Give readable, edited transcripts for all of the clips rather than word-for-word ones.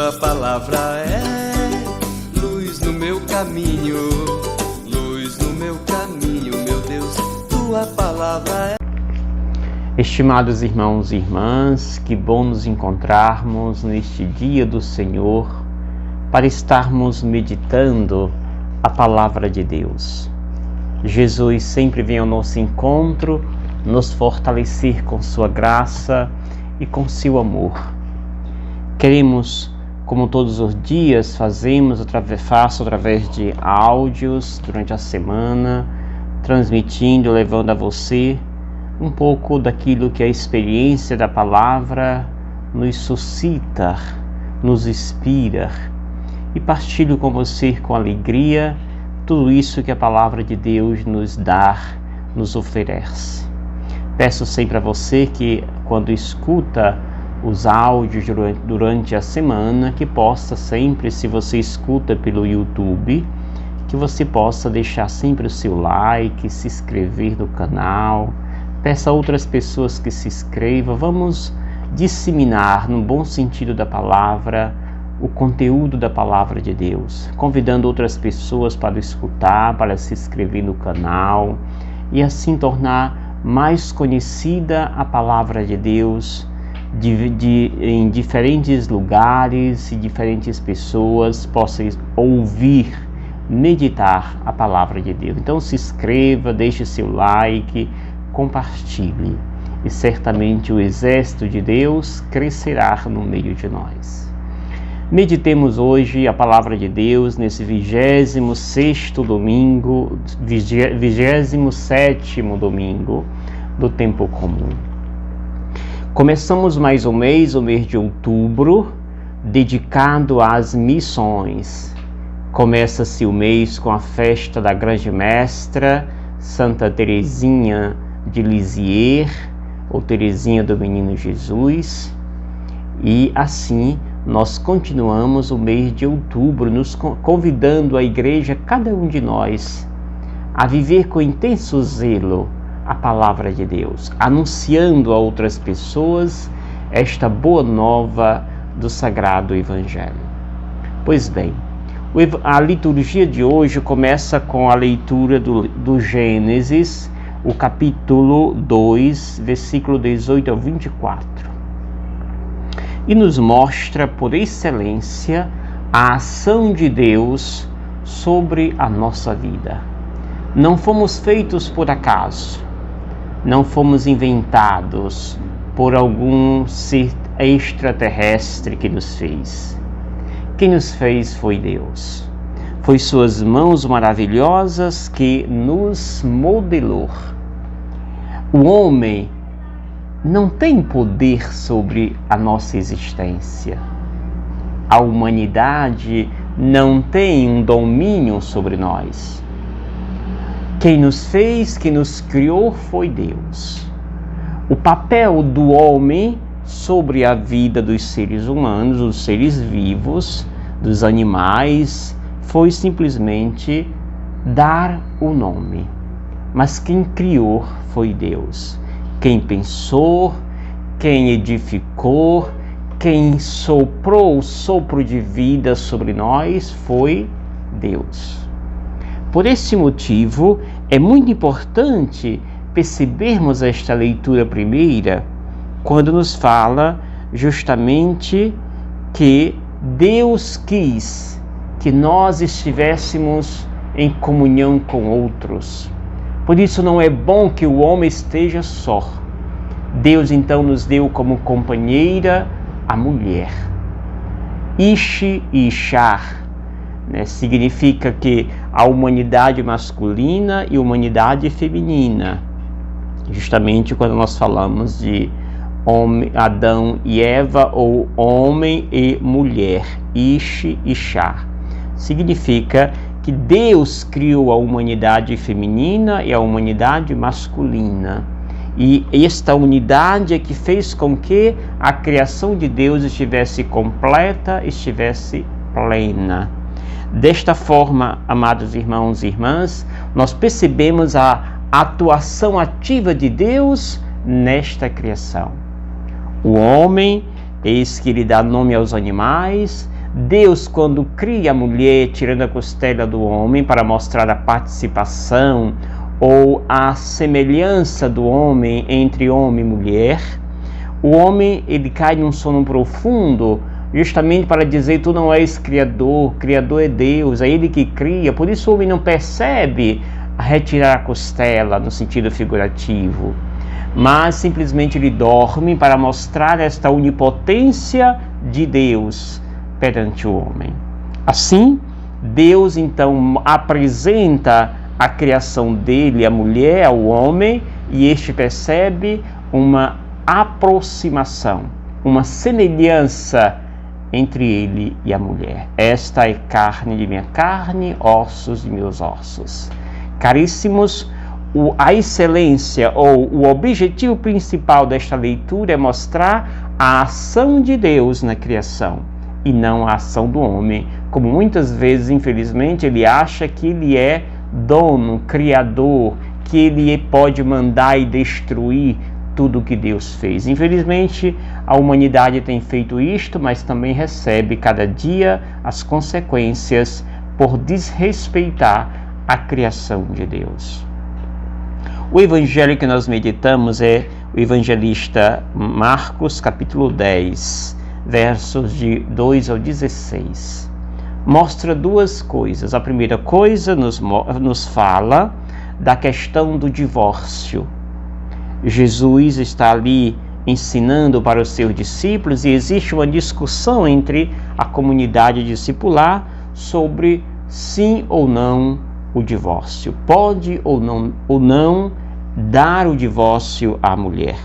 Tua palavra é luz no meu caminho, luz no meu caminho, meu Deus, Tua palavra é. Estimados irmãos e irmãs, que bom nos encontrarmos neste dia do Senhor para estarmos meditando a palavra de Deus. Jesus sempre vem ao nosso encontro, nos fortalecer com sua graça e com seu amor. Queremos, como todos os dias faço através de áudios durante a semana, transmitindo, levando a você um pouco daquilo que a experiência da palavra nos suscita, nos inspira, e partilho com você com alegria tudo isso que a palavra de Deus nos dá, nos oferece. Peço sempre a você que, quando escuta os áudios durante a semana, que possa sempre, se você escuta pelo YouTube, que você possa deixar sempre o seu like, se inscrever no canal, peça a outras pessoas que se inscrevam. Vamos disseminar, no bom sentido da palavra, o conteúdo da palavra de Deus, convidando outras pessoas para escutar, para se inscrever no canal e assim tornar mais conhecida a palavra de Deus em diferentes lugares e diferentes pessoas possam ouvir, meditar a palavra de Deus. Então se inscreva, deixe seu like, compartilhe e certamente o exército de Deus crescerá no meio de nós. Meditemos hoje a palavra de Deus nesse 27º domingo do tempo comum. Começamos mais um mês, o mês de outubro, dedicado às missões. Começa-se o mês com a festa da Grande Mestra, Santa Teresinha de Lisieux, ou Teresinha do Menino Jesus, e assim nós continuamos o mês de outubro, nos convidando a igreja, cada um de nós, a viver com intenso zelo a palavra de Deus, anunciando a outras pessoas esta boa nova do Sagrado Evangelho. Pois bem, a liturgia de hoje começa com a leitura do Gênesis, o capítulo 2, versículo 18 ao 24. E nos mostra, por excelência, a ação de Deus sobre a nossa vida. Não fomos feitos por acaso, não fomos inventados por algum ser extraterrestre que nos fez. Quem nos fez foi Deus. Foi suas mãos maravilhosas que nos modelou. O homem não tem poder sobre a nossa existência. A humanidade não tem um domínio sobre nós. Quem nos fez, quem nos criou foi Deus. O papel do homem sobre a vida dos seres humanos, dos seres vivos, dos animais, foi simplesmente dar o nome. Mas quem criou foi Deus. Quem pensou, quem edificou, quem soprou o sopro de vida sobre nós foi Deus. Por esse motivo, é muito importante percebermos esta leitura primeira, quando nos fala justamente que Deus quis que nós estivéssemos em comunhão com outros. Por isso não é bom que o homem esteja só. Deus então nos deu como companheira a mulher. Ishi e Ishar, significa que a humanidade masculina e a humanidade feminina. Justamente quando nós falamos de Adão e Eva, ou homem e mulher, Ishi e Ishar. Significa que Deus criou a humanidade feminina e a humanidade masculina. E esta unidade é que fez com que a criação de Deus estivesse completa, estivesse plena. Desta forma, amados irmãos e irmãs, nós percebemos a atuação ativa de Deus nesta criação. O homem, eis que ele dá nome aos animais, Deus, quando cria a mulher, tirando a costela do homem para mostrar a participação ou a semelhança do homem entre homem e mulher, o homem ele cai num sono profundo, justamente para dizer: tu não és criador, criador é Deus, é Ele que cria. Por isso o homem não percebe retirar a costela no sentido figurativo, mas simplesmente ele dorme para mostrar esta onipotência de Deus perante o homem. Assim, Deus então apresenta a criação dele, a mulher, ao homem, e este percebe uma aproximação, uma semelhança entre ele e a mulher. Esta é carne de minha carne, ossos de meus ossos. Caríssimos, a excelência ou o objetivo principal desta leitura é mostrar a ação de Deus na criação e não a ação do homem, como muitas vezes, infelizmente, ele acha que ele é dono, criador, que ele pode mandar e destruir tudo o que Deus fez. Infelizmente, a humanidade tem feito isto, mas também recebe cada dia as consequências por desrespeitar a criação de Deus. O evangelho que nós meditamos é o evangelista Marcos, capítulo 10, versos de 2 ao 16. Mostra duas coisas. A primeira coisa nos fala da questão do divórcio. Jesus está ali ensinando para os seus discípulos e existe uma discussão entre a comunidade discipular sobre sim ou não o divórcio. Pode ou não dar o divórcio à mulher.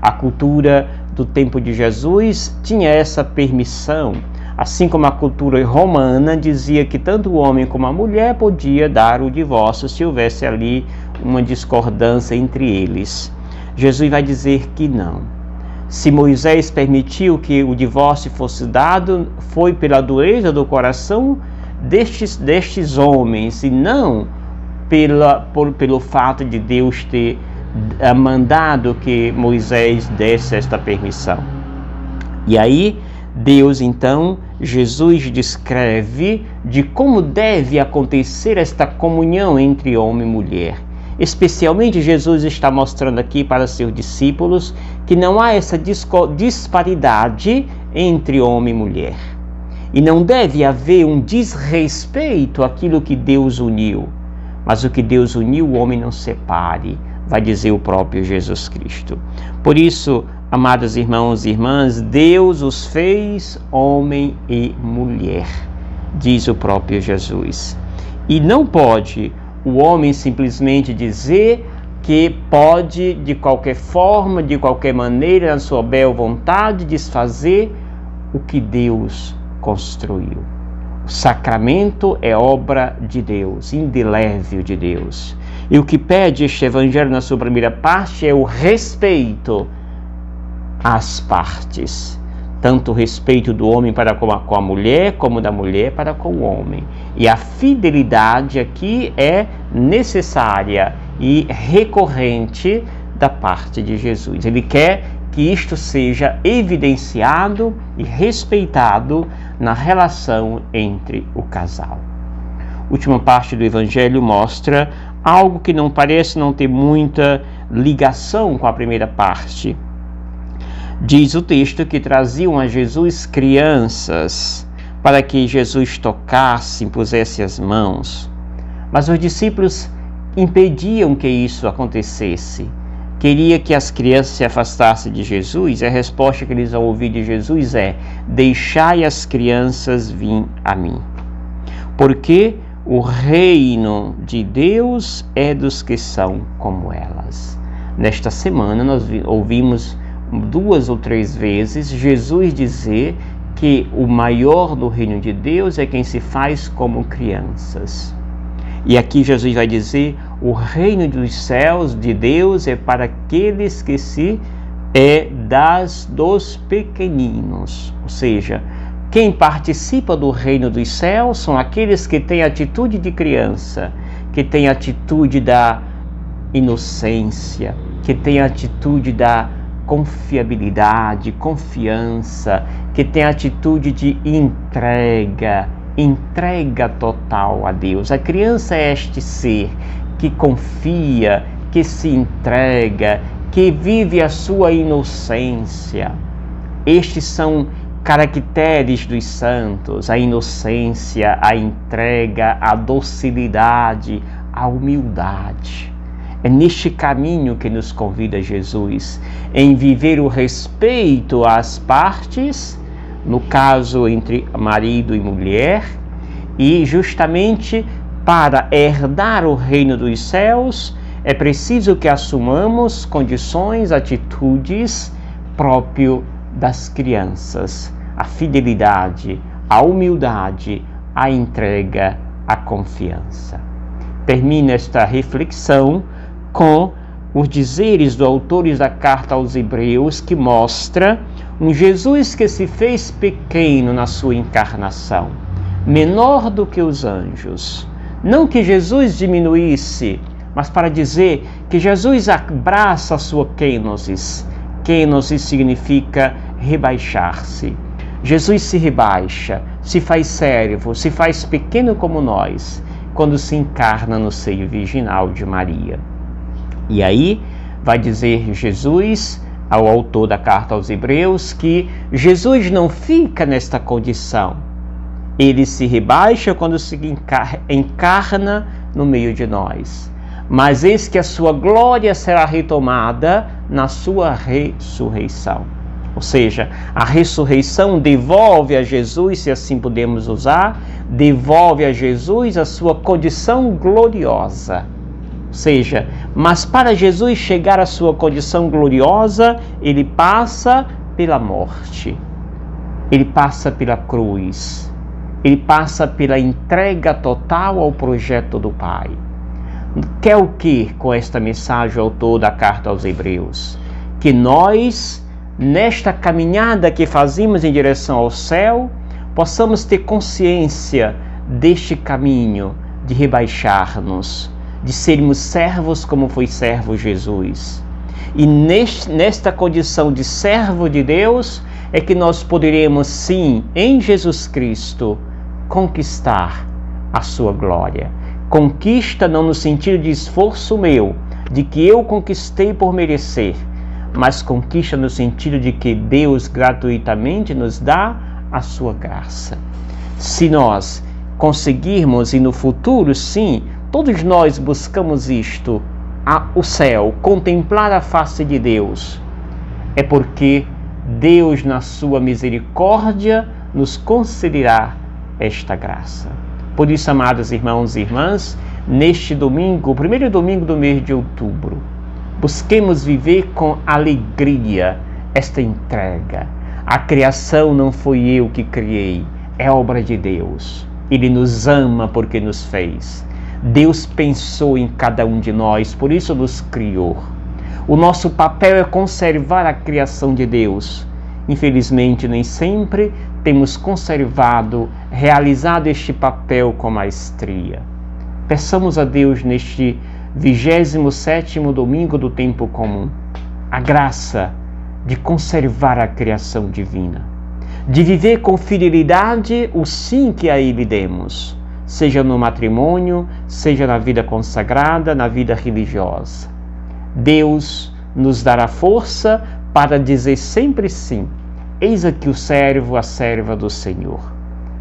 A cultura do tempo de Jesus tinha essa permissão, assim como a cultura romana dizia que tanto o homem como a mulher podia dar o divórcio se houvesse ali uma discordância entre eles. Jesus vai dizer que não. Se Moisés permitiu que o divórcio fosse dado, foi pela dureza do coração destes homens e não pelo fato de Deus ter mandado que Moisés desse esta permissão. E aí, Deus então, Jesus descreve de como deve acontecer esta comunhão entre homem e mulher. Especialmente, Jesus está mostrando aqui para seus discípulos que não há essa disparidade entre homem e mulher. E não deve haver um desrespeito àquilo que Deus uniu. Mas o que Deus uniu, o homem não separe, vai dizer o próprio Jesus Cristo. Por isso, amados irmãos e irmãs, Deus os fez homem e mulher, diz o próprio Jesus. E não pode o homem simplesmente dizer que pode, de qualquer forma, de qualquer maneira, na sua bela vontade, desfazer o que Deus construiu. O sacramento é obra de Deus, indelével de Deus. E o que pede este evangelho na sua primeira parte é o respeito às partes. Tanto o respeito do homem para com a mulher, como da mulher para com o homem. E a fidelidade aqui é necessária e recorrente da parte de Jesus. Ele quer que isto seja evidenciado e respeitado na relação entre o casal. A última parte do Evangelho mostra algo que não parece não ter muita ligação com a primeira parte. Diz o texto que traziam a Jesus crianças para que Jesus tocasse, impusesse as mãos. Mas os discípulos impediam que isso acontecesse. Queria que as crianças se afastassem de Jesus, e a resposta que eles vão ouvir de Jesus é: deixai as crianças vir a mim. Porque o reino de Deus é dos que são como elas. Nesta semana nós ouvimos 2 ou 3 vezes Jesus dizer que o maior do reino de Deus é quem se faz como crianças. E aqui Jesus vai dizer: o reino dos céus de Deus é para aqueles que dos pequeninos. Ou seja, quem participa do reino dos céus são aqueles que têm atitude de criança, que têm atitude da inocência, que têm atitude da confiabilidade, confiança, que tem a atitude de entrega total a Deus. A criança é este ser que confia, que se entrega, que vive a sua inocência. Estes são caracteres dos santos: a inocência, a entrega, a docilidade, a humildade. É neste caminho que nos convida Jesus, em viver o respeito às partes, no caso entre marido e mulher, e justamente para herdar o reino dos céus, é preciso que assumamos condições, atitudes próprias das crianças: a fidelidade, a humildade, a entrega, a confiança. Termina esta reflexão com os dizeres do autor da carta aos Hebreus, que mostra um Jesus que se fez pequeno na sua encarnação, menor do que os anjos. Não que Jesus diminuísse, mas para dizer que Jesus abraça a sua kenosis. Kenosis significa rebaixar-se. Jesus se rebaixa, se faz servo, se faz pequeno como nós, quando se encarna no seio virginal de Maria. E aí vai dizer Jesus, ao autor da carta aos Hebreus, que Jesus não fica nesta condição. Ele se rebaixa quando se encarna no meio de nós. Mas eis que a sua glória será retomada na sua ressurreição. Ou seja, a ressurreição devolve a Jesus, se assim podemos usar, devolve a Jesus a sua condição gloriosa. Ou seja, mas para Jesus chegar à sua condição gloriosa, ele passa pela morte, ele passa pela cruz, ele passa pela entrega total ao projeto do Pai. Quer o que com esta mensagem, o autor da carta aos Hebreus? Que nós, nesta caminhada que fazemos em direção ao céu, possamos ter consciência deste caminho de rebaixar-nos, de sermos servos como foi servo Jesus. E nesta condição de servo de Deus é que nós poderemos, sim, em Jesus Cristo, conquistar a sua glória. Conquista não no sentido de esforço meu, de que eu conquistei por merecer, mas conquista no sentido de que Deus gratuitamente nos dá a sua graça. Se nós conseguirmos, e no futuro, sim, todos nós buscamos isto, o céu, contemplar a face de Deus, é porque Deus, na sua misericórdia, nos concederá esta graça. Por isso, amados irmãos e irmãs, neste domingo, o primeiro domingo do mês de outubro, busquemos viver com alegria esta entrega. A criação não foi eu que criei, é obra de Deus. Ele nos ama porque nos fez. Deus pensou em cada um de nós, por isso nos criou. O nosso papel é conservar a criação de Deus. Infelizmente, nem sempre temos conservado, realizado este papel com maestria. Peçamos a Deus neste 27º domingo do tempo comum a graça de conservar a criação divina, de viver com fidelidade o sim que a Ele demos, seja no matrimônio, seja na vida consagrada, na vida religiosa. Deus nos dará força para dizer sempre sim. Eis aqui o servo, a serva do Senhor.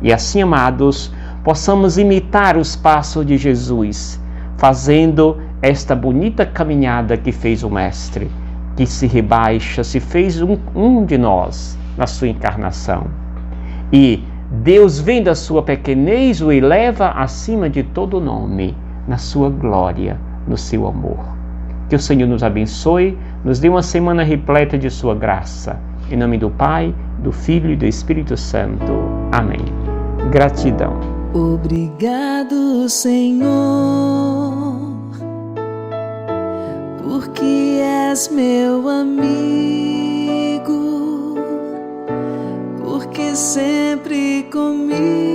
E assim, amados, possamos imitar os passos de Jesus, fazendo esta bonita caminhada que fez o Mestre, que se rebaixa, se fez um de nós na sua encarnação. E Deus, vendo a sua pequenez, o eleva acima de todo nome, na sua glória, no seu amor. Que o Senhor nos abençoe, nos dê uma semana repleta de sua graça. Em nome do Pai, do Filho e do Espírito Santo. Amém. Gratidão. Obrigado, Senhor, porque és meu amigo, porque sempre comigo